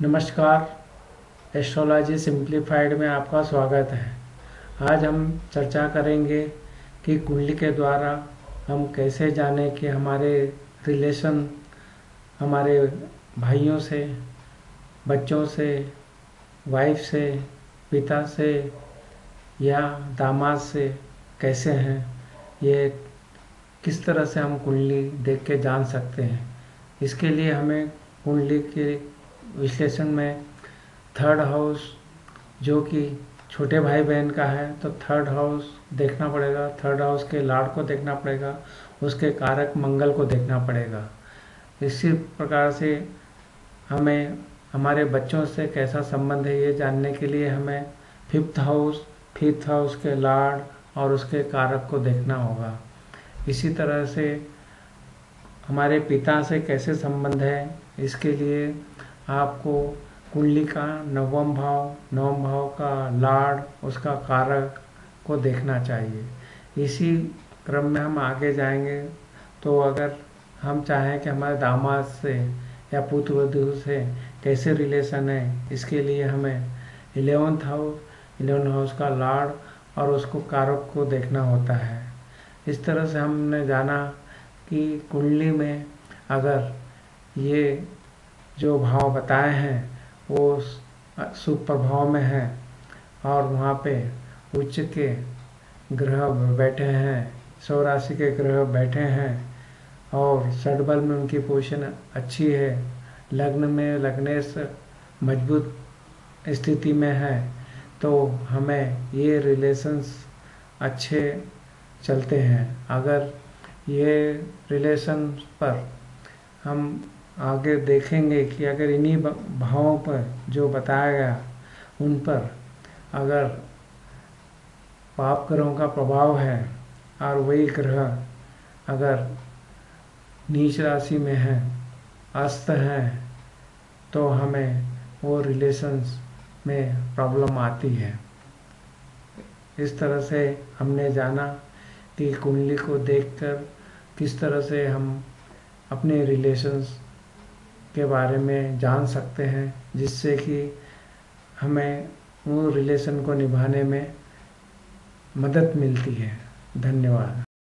नमस्कार। Astrology simplified में आपका स्वागत है। आज हम चर्चा करेंगे कि कुंडली के द्वारा हम कैसे जानें कि हमारे रिलेशन हमारे भाइयों से, बच्चों से, वाइफ से, पिता से या दामाद से कैसे हैं। ये किस तरह से हम कुंडली देख के जान सकते हैं। इसके लिए हमें कुंडली के विश्लेषण में थर्ड हाउस, जो कि छोटे भाई बहन का है, तो थर्ड हाउस देखना पड़ेगा। थर्ड हाउस के लॉर्ड को देखना पड़ेगा, उसके कारक मंगल को देखना पड़ेगा। इसी प्रकार से हमें हमारे बच्चों से कैसा संबंध है ये जानने के लिए हमें फिफ्थ हाउस के लॉर्ड और उसके कारक को देखना होगा। इसी तरह से हमारे पिता से कैसे संबंध है, इसके लिए आपको कुंडली का नवम भाव का लॉर्ड, उसका कारक को देखना चाहिए। इसी क्रम में हम आगे जाएंगे। तो अगर हम चाहें कि हमारे दामाद से या पुत्र वधू से कैसे रिलेशन है, इसके लिए हमें 11th हाउस का लॉर्ड और उसको कारक को देखना होता है। इस तरह से हमने जाना कि कुंडली में अगर ये जो भाव बताए हैं वो शुभ प्रभाव में है और वहाँ पे उच्च के ग्रह बैठे हैं, 100 राशि के ग्रह बैठे हैं और षडबल में उनकी पोजीशन अच्छी है, लग्न में लग्नेश मजबूत स्थिति में है, तो हमें ये रिलेशंस अच्छे चलते हैं। अगर ये रिलेशन पर हम आगे देखेंगे कि अगर इन्हीं भावों पर जो बताया गया उन पर अगर पाप ग्रहों का प्रभाव है और वही ग्रह अगर नीच राशि में है, अस्त हैं, तो हमें वो रिलेशंस में प्रॉब्लम आती है। इस तरह से हमने जाना कि कुंडली को देखकर किस तरह से हम अपने रिलेशंस के बारे में जान सकते हैं, जिससे कि हमें वो रिलेशन को निभाने में मदद मिलती है। धन्यवाद।